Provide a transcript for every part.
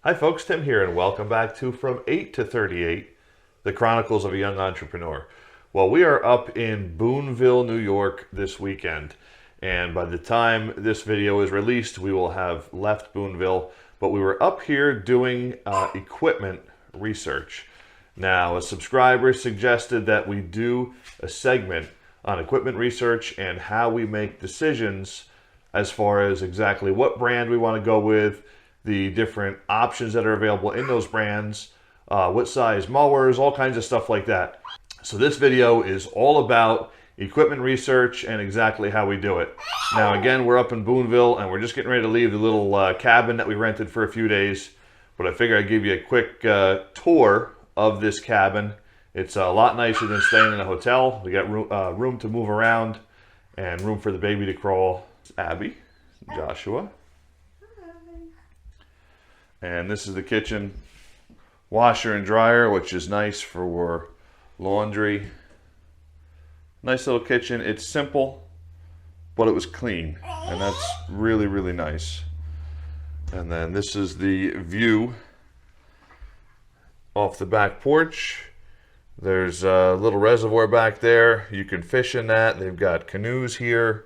Hi folks, Tim here and welcome back to From 8 to 38, the Chronicles of a Young Entrepreneur. Well, we are up in Boonville, New York this weekend, and by the time this video is released, we will have left Boonville, but we were up here doing equipment research. Now, a subscriber suggested that we do a segment on equipment research and how we make decisions as far as exactly what brand we want to go with, the different options that are available in those brands, what size mowers, all kinds of stuff like that. So this video is all about equipment research and exactly how we do it. Now again, we're up in Boonville and we're just getting ready to leave the little cabin that we rented for a few days, but I figure I'd give you a quick tour of this cabin. It's a lot nicer than staying in a hotel. We got room to move around and room for the baby to crawl. It's Abby, Joshua. And this is the kitchen, washer and dryer, which is nice for laundry. Nice little kitchen. It's simple, but it was clean, and that's really, really nice. And then this is the view off the back porch. There's a little reservoir back there. You can fish in that. They've got canoes here.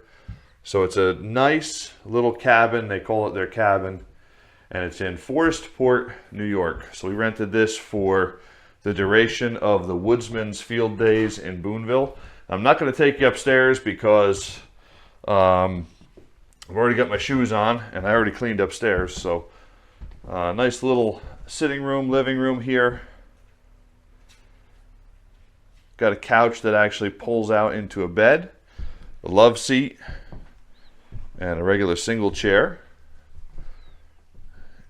So it's a nice little cabin. They call it their cabin. And it's in Forestport, New York. So we rented this for the duration of the Woodsman's Field Days in Boonville. I'm not going to take you upstairs because I've already got my shoes on and I already cleaned upstairs. So nice little sitting room, living room here. Got a couch that actually pulls out into a bed, a love seat, and a regular single chair.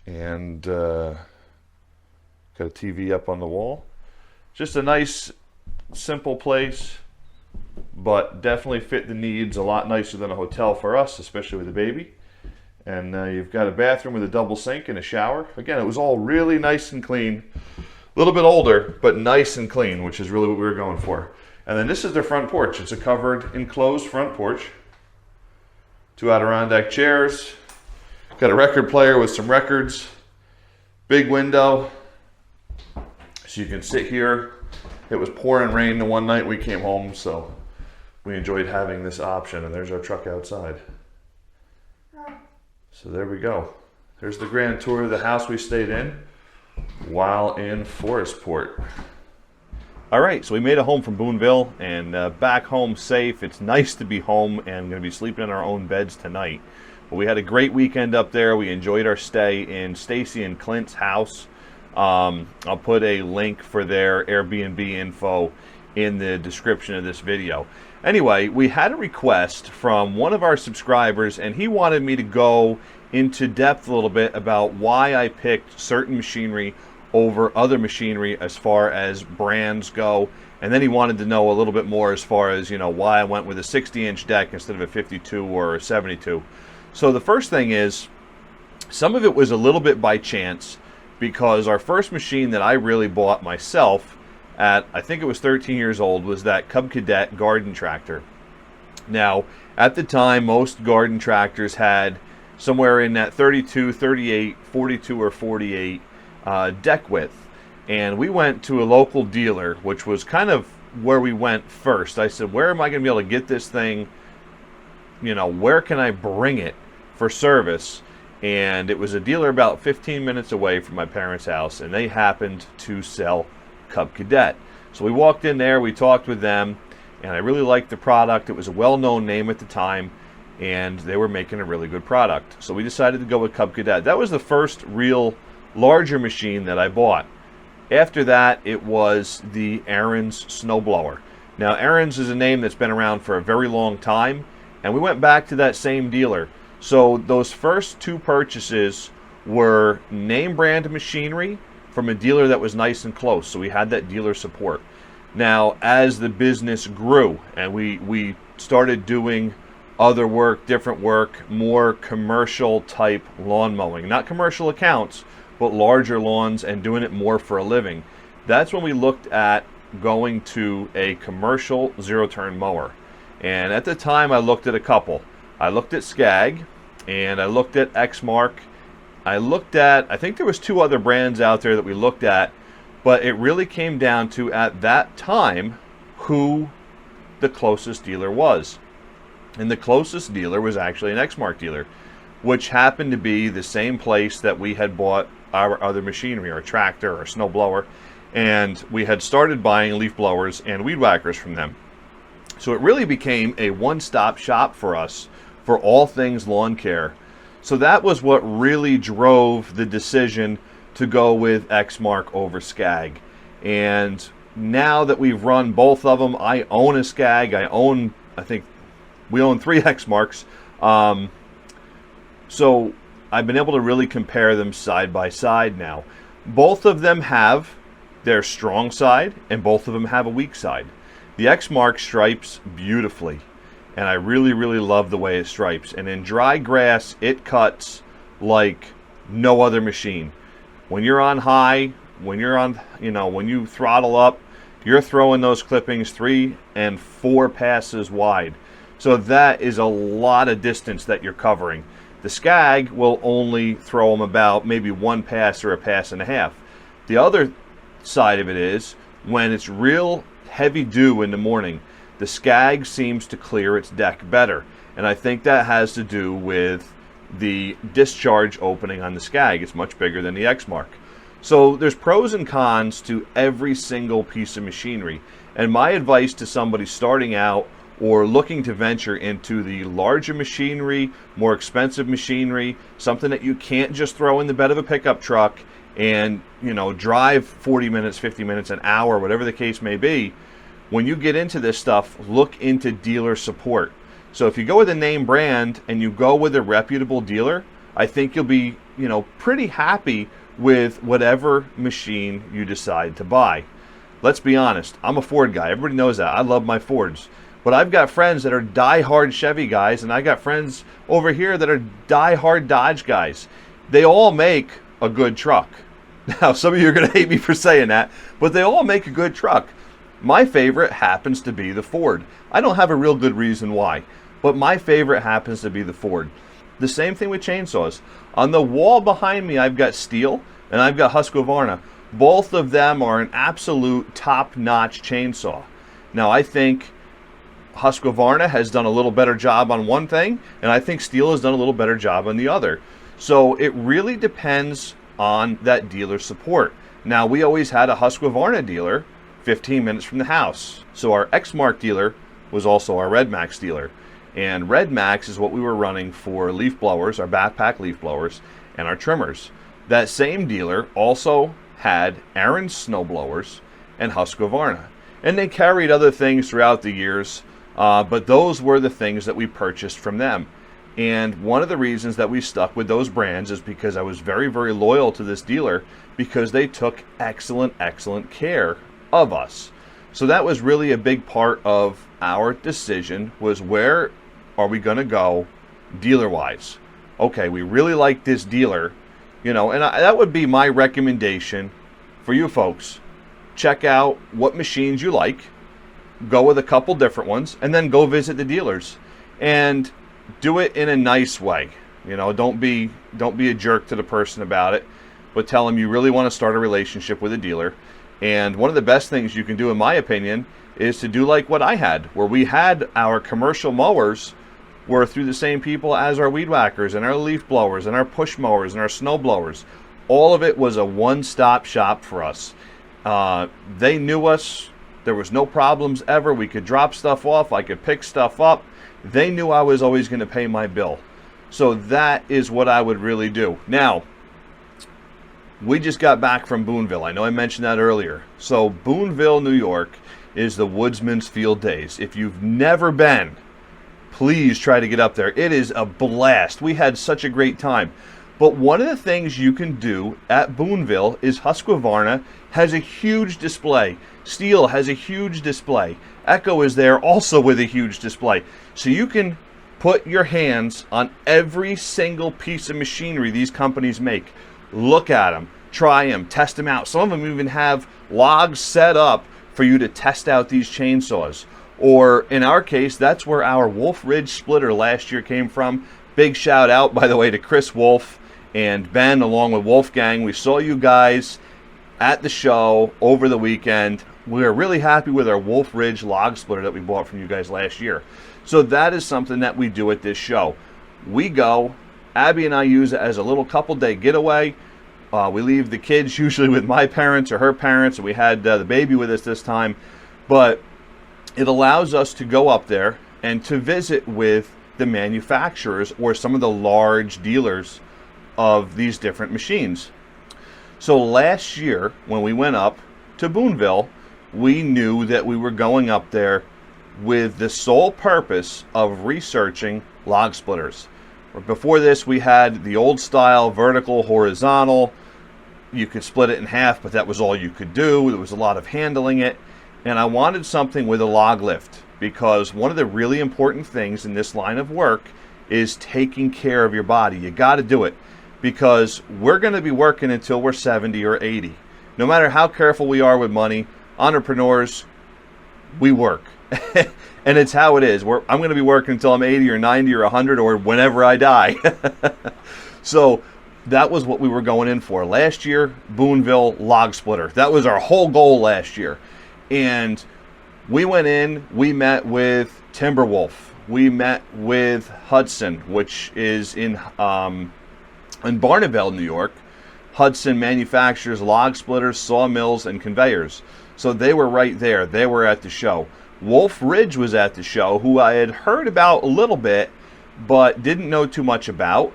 And got a TV up on the wall. Just a nice, simple place, but definitely fit the needs. A lot nicer than a hotel for us, especially with a baby. And you've got a bathroom with a double sink and a shower. Again, it was all really nice and clean. A little bit older, but nice and clean, which is really what we were going for. And then this is their front porch. It's a covered, enclosed front porch. 2 Adirondack chairs. Got a record player with some records, big window, so you can sit here. It was pouring rain the one night we came home, so we enjoyed having this option, and there's our truck outside. So there we go. There's the grand tour of the house we stayed in while in Forestport. All right, so we made it home from Boonville and back home safe. It's nice to be home and going to be sleeping in our own beds tonight. But we had a great weekend up there. We enjoyed our stay in Stacy and Clint's house. I'll put a link for their Airbnb info in the description of this video. Anyway, we had a request from one of our subscribers, and he wanted me to go into depth a little bit about why I picked certain machinery over other machinery as far as brands go. And then he wanted to know a little bit more as far as, why I went with a 60-inch deck instead of a 52 or a 72. So the first thing is, some of it was a little bit by chance, because our first machine that I really bought myself at, I think it was 13 years old, was that Cub Cadet garden tractor. Now, at the time, most garden tractors had somewhere in that 32, 38, 42, or 48 deck width. And we went to a local dealer, which was kind of where we went first. I said, where am I going to be able to get this thing? Where can I bring it for service? And it was a dealer about 15 minutes away from my parents' house, and they happened to sell Cub Cadet. So we walked in there, we talked with them, and I really liked the product. It was a well-known name at the time, and they were making a really good product. So we decided to go with Cub Cadet. That was the first real larger machine that I bought. After that, it was the Ariens snowblower. Now, Ariens is a name that's been around for a very long time, and we went back to that same dealer. So those first 2 purchases were name brand machinery from a dealer that was nice and close. So we had that dealer support. Now, as the business grew and we started doing other work, different work, more commercial type lawn mowing, not commercial accounts, but larger lawns, and doing it more for a living, that's when we looked at going to a commercial zero-turn mower. And at the time, I looked at a couple. I looked at Skag, and I looked at Exmark, I looked at, I think there was 2 other brands out there that we looked at, but it really came down to, at that time, who the closest dealer was. And the closest dealer was actually an Exmark dealer, which happened to be the same place that we had bought our other machinery, our tractor, our snow blower, and we had started buying leaf blowers and weed whackers from them. So it really became a one-stop shop for us for all things lawn care. So that was what really drove the decision to go with Exmark over Skag. And now that we've run both of them, I own a Skag, I think we own 3 Exmarks. So I've been able to really compare them side by side now. Both of them have their strong side, and both of them have a weak side. The Exmark stripes beautifully, and I really, really love the way it stripes. And in dry grass, it cuts like no other machine. When you're on high, when you're on, when you throttle up, you're throwing those clippings 3 and 4 passes wide. So that is a lot of distance that you're covering. The Skag will only throw them about maybe 1 pass or a pass and a half. The other side of it is, when it's real heavy dew in the morning, the Skag seems to clear its deck better. And I think that has to do with the discharge opening on the Skag. It's much bigger than the Exmark. So there's pros and cons to every single piece of machinery. And my advice to somebody starting out or looking to venture into the larger machinery, more expensive machinery, something that you can't just throw in the bed of a pickup truck and, drive 40 minutes, 50 minutes, an hour, whatever the case may be. When you get into this stuff, look into dealer support. So if you go with a name brand and you go with a reputable dealer, I think you'll be, pretty happy with whatever machine you decide to buy. Let's be honest, I'm a Ford guy. Everybody knows that. I love my Fords. But I've got friends that are die-hard Chevy guys, and I got friends over here that are die-hard Dodge guys. They all make a good truck. Now, some of you are going to hate me for saying that, but they all make a good truck. My favorite happens to be the Ford. I don't have a real good reason why, but my favorite happens to be the Ford. The same thing with chainsaws. On the wall behind me, I've got Stihl and I've got Husqvarna. Both of them are an absolute top-notch chainsaw. Now, I think Husqvarna has done a little better job on one thing, and I think Stihl has done a little better job on the other. So it really depends on that dealer support. Now, we always had a Husqvarna dealer 15 minutes from the house. So our Exmark dealer was also our Red Max dealer. And Red Max is what we were running for leaf blowers, our backpack leaf blowers, and our trimmers. That same dealer also had Ariens snow blowers and Husqvarna. And they carried other things throughout the years, but those were the things that we purchased from them. And one of the reasons that we stuck with those brands is because I was very, very loyal to this dealer, because they took excellent, excellent care of us. So that was really a big part of our decision, was where are we going to go dealer-wise? Okay, we really like this dealer, and that would be my recommendation for you folks. Check out what machines you like, go with a couple different ones, and then go visit the dealers. And do it in a nice way. Don't be a jerk to the person about it, but tell them you really want to start a relationship with a dealer. And one of the best things you can do, in my opinion, is to do like what I had, where we had our commercial mowers were through the same people as our weed whackers and our leaf blowers and our push mowers and our snow blowers. All of it was a one-stop shop for us. They knew us. There was no problems ever. We could drop stuff off. I could pick stuff up. They knew I was always going to pay my bill. So that is what I would really do. Now, we just got back from Boonville. I know I mentioned that earlier. So Boonville, New York is the Woodsman's Field Days. If you've never been, please try to get up there. It is a blast. We had such a great time. But one of the things you can do at Boonville is Husqvarna has a huge display. Stihl has a huge display. Echo is there also with a huge display. So you can put your hands on every single piece of machinery these companies make. Look at them, try them, test them out. Some of them even have logs set up for you to test out these chainsaws. Or in our case, that's where our Wolf Ridge splitter last year came from. Big shout out, by the way, to Chris Wolf and Ben, along with Wolfgang, we saw you guys at the show over the weekend. We are really happy with our Wolf Ridge log splitter that we bought from you guys last year. So that is something that we do at this show. We go, Abby and I use it as a little couple day getaway. We leave the kids usually with my parents or her parents, and we had the baby with us this time. But it allows us to go up there and to visit with the manufacturers or some of the large dealers of these different machines. So last year, when we went up to Boonville, we knew that we were going up there with the sole purpose of researching log splitters. Before this, we had the old style vertical, horizontal. You could split it in half, but that was all you could do. There was a lot of handling it. And I wanted something with a log lift, because one of the really important things in this line of work is taking care of your body. You got to do it, because we're going to be working until we're 70 or 80. No matter how careful we are with money, entrepreneurs, we work. And it's how it is. I'm going to be working until I'm 80 or 90 or 100 or whenever I die. So that was what we were going in for. Last year, Boonville log splitter. That was our whole goal last year. And we went in, we met with Timberwolf. We met with Hudson, which is in Barneveld, New York. Hudson manufactures log splitters, sawmills, and conveyors. So they were right there. They were at the show. Wolf Ridge was at the show, who I had heard about a little bit, but didn't know too much about.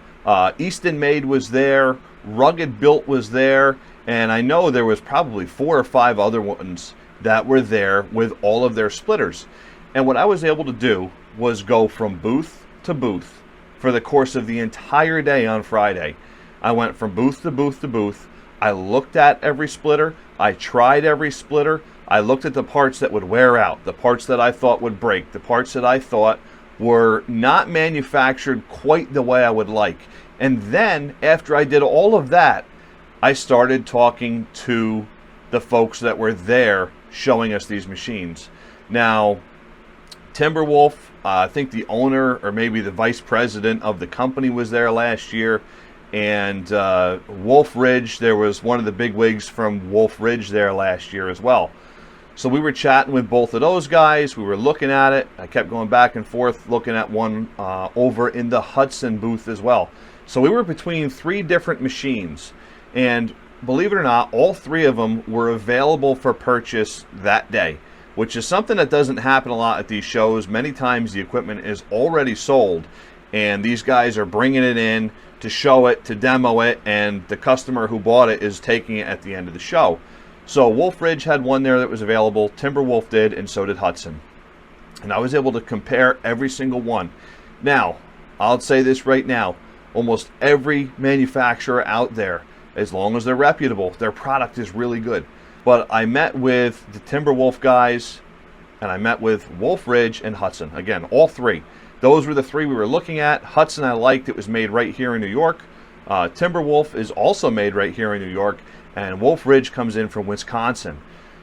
Easton Made was there. Rugged Built was there. And I know there was probably 4 or 5 other ones that were there with all of their splitters. And what I was able to do was go from booth to booth for the course of the entire day on Friday. I went from booth to booth to booth. I looked at every splitter. I tried every splitter. I looked at the parts that would wear out, the parts that I thought would break, the parts that I thought were not manufactured quite the way I would like. And then, after I did all of that, I started talking to the folks that were there showing us these machines. Now, Timberwolf, I think the owner or maybe the vice president of the company was there last year. And Wolf Ridge, there was one of the big wigs from Wolf Ridge there last year as well. So we were chatting with both of those guys. We were looking at it. I kept going back and forth looking at one over in the Hudson booth as well. So we were between 3 different machines. And believe it or not, all 3 of them were available for purchase that day, which is something that doesn't happen a lot at these shows. Many times the equipment is already sold, and these guys are bringing it in to show it, to demo it, and the customer who bought it is taking it at the end of the show. So Wolf Ridge had one there that was available, Timberwolf did, and so did Hudson. And I was able to compare every single one. Now, I'll say this right now, almost every manufacturer out there, as long as they're reputable, their product is really good. But I met with the Timberwolf guys, and I met with Wolf Ridge and Hudson. Again, all 3. Those were the 3 we were looking at. Hudson I liked. It was made right here in New York. Timberwolf is also made right here in New York. And Wolf Ridge comes in from Wisconsin.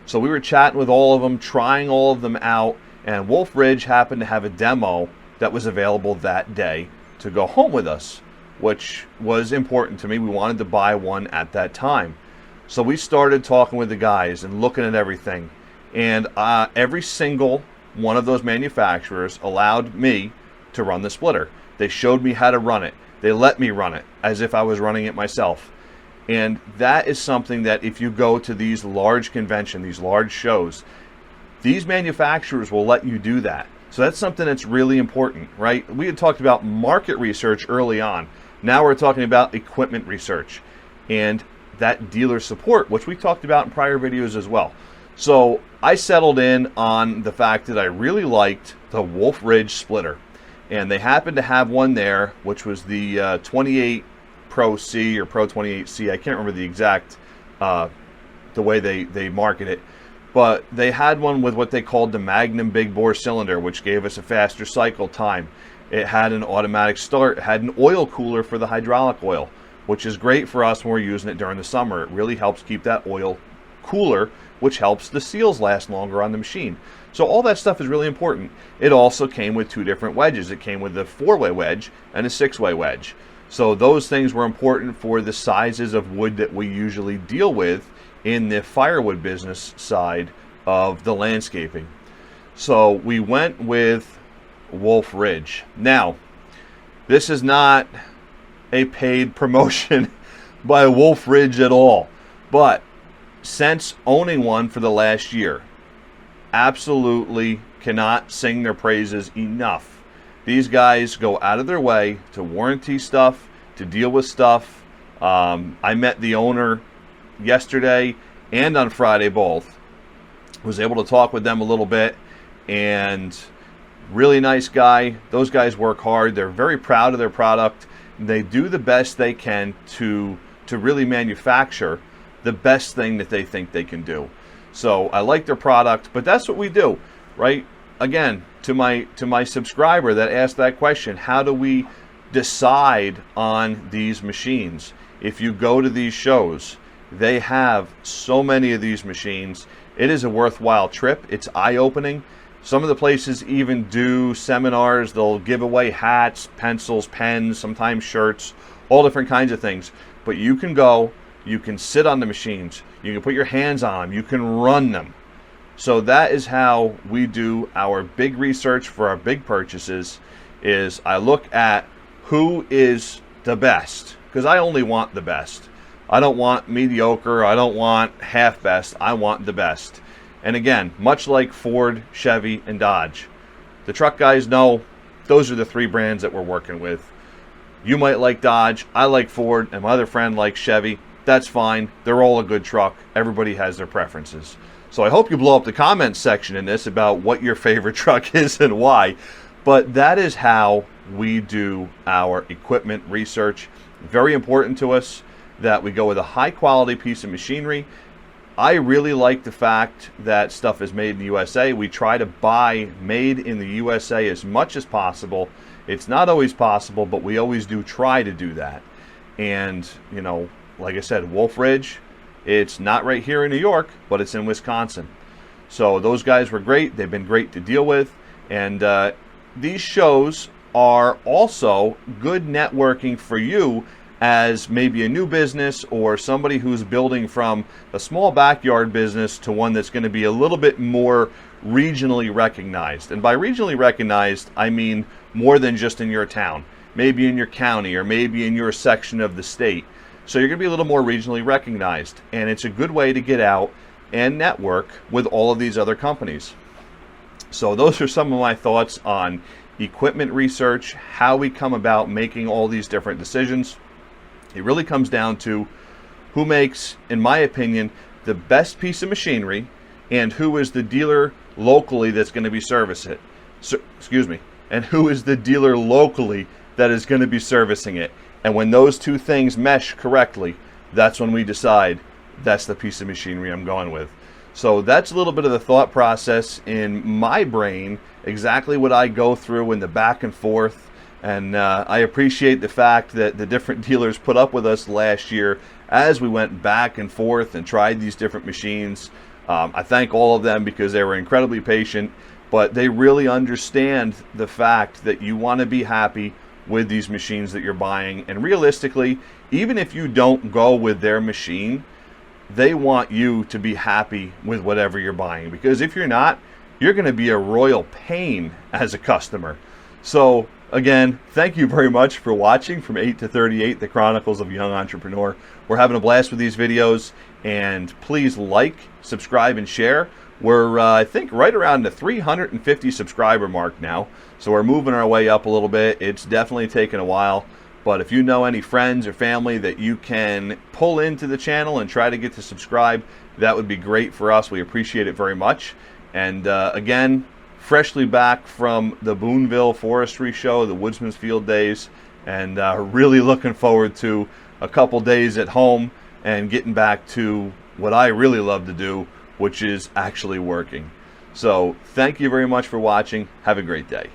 So we were chatting with all of them, trying all of them out. And Wolf Ridge happened to have a demo that was available that day to go home with us, which was important to me. We wanted to buy one at that time. So we started talking with the guys and looking at everything. And every single one of those manufacturers allowed me to run the splitter. They showed me how to run it. They let me run it as if I was running it myself. And that is something that if you go to these large conventions, these large shows, these manufacturers will let you do that. So that's something that's really important, right? We had talked about market research early on. Now we're talking about equipment research and that dealer support, which we talked about in prior videos as well. So I settled in on the fact that I really liked the Wolf Ridge splitter. And they happened to have one there, which was the 28 Pro C or Pro 28C. I can't remember the exact, the way they market it. But they had one with what they called the Magnum Big Bore Cylinder, which gave us a faster cycle time. It had an automatic start. It had an oil cooler for the hydraulic oil, which is great for us when we're using it during the summer. It really helps keep that oil cooler, which helps the seals last longer on the machine. So all that stuff is really important. It also came with 2 different wedges. It came with a 4-way wedge and a 6-way wedge. So those things were important for the sizes of wood that we usually deal with in the firewood business side of the landscaping. So we went with Wolf Ridge. Now, this is not a paid promotion by Wolf Ridge at all, but since owning one for the last year, absolutely cannot sing their praises enough. These guys go out of their way to warranty stuff, to deal with stuff. I met the owner yesterday and on Friday both. Was able to talk with them a little bit, and really nice guy. Those guys work hard. They're very proud of their product. They do the best they can to really manufacture the best thing that they think they can do. So I like their product, but that's what we do, right? Again, to my subscriber that asked that question, how do we decide on these machines? If you go to these shows, they have so many of these machines. It is a worthwhile trip. It's eye-opening. Some of the places even do seminars. They'll give away hats, pencils, pens, sometimes shirts, all different kinds of things. But you can go, you can sit on the machines, you can put your hands on them, you can run them. So that is how we do our big research for our big purchases. Is I look at who is the best, because I only want the best. I don't want mediocre, I don't want half best, I want the best. And again, much like Ford, Chevy, and Dodge, the truck guys know those are the three brands that we're working with. You might like Dodge, I like Ford, and my other friend likes Chevy. That's fine. They're all a good truck. Everybody has their preferences. So I hope you blow up the comments section in this about what your favorite truck is and why. But that is how we do our equipment research. Very important to us that we go with a high quality piece of machinery. I really like the fact that stuff is made in the USA. We try to buy made in the USA as much as possible. It's not always possible, but we always do try to do that. And, you know, like I said, Wolf Ridge, it's not right here in New York, but it's in Wisconsin. So those guys were great. They've been great to deal with. And these shows are also good networking for you as maybe a new business or somebody who's building from a small backyard business to one that's going to be a little bit more regionally recognized. And by regionally recognized, I mean more than just in your town, maybe in your county or maybe in your section of the state. So you're going to be a little more regionally recognized, and it's a good way to get out and network with all of these other companies. So those are some of my thoughts on equipment research, how we come about making all these different decisions. It really comes down to who makes, in my opinion, the best piece of machinery and who is the dealer locally that's going to be servicing it. And who is the dealer locally that is going to be servicing it. And when those two things mesh correctly, that's when we decide that's the piece of machinery I'm going with. So that's a little bit of the thought process in my brain, exactly what I go through in the back and forth. And I appreciate the fact that the different dealers put up with us last year as we went back and forth and tried these different machines. I thank all of them because they were incredibly patient, but they really understand the fact that you want to be happy with these machines that you're buying. And realistically, even if you don't go with their machine, they want you to be happy with whatever you're buying, because if you're not, you're going to be a royal pain as a customer. So again, thank you very much for watching from 8 to 38, the Chronicles of a Young Entrepreneur. We're having a blast with these videos, and please like, subscribe, and share. We're, I think, right around the 350 subscriber mark now, so we're moving our way up a little bit. It's definitely taken a while, but if you know any friends or family that you can pull into the channel and try to get to subscribe, that would be great for us. We appreciate it very much. And again, freshly back from the Boonville Forestry Show, the Woodsman's Field Days, and really looking forward to a couple days at home and getting back to what I really love to do, which is actually working. So thank you very much for watching. Have a great day.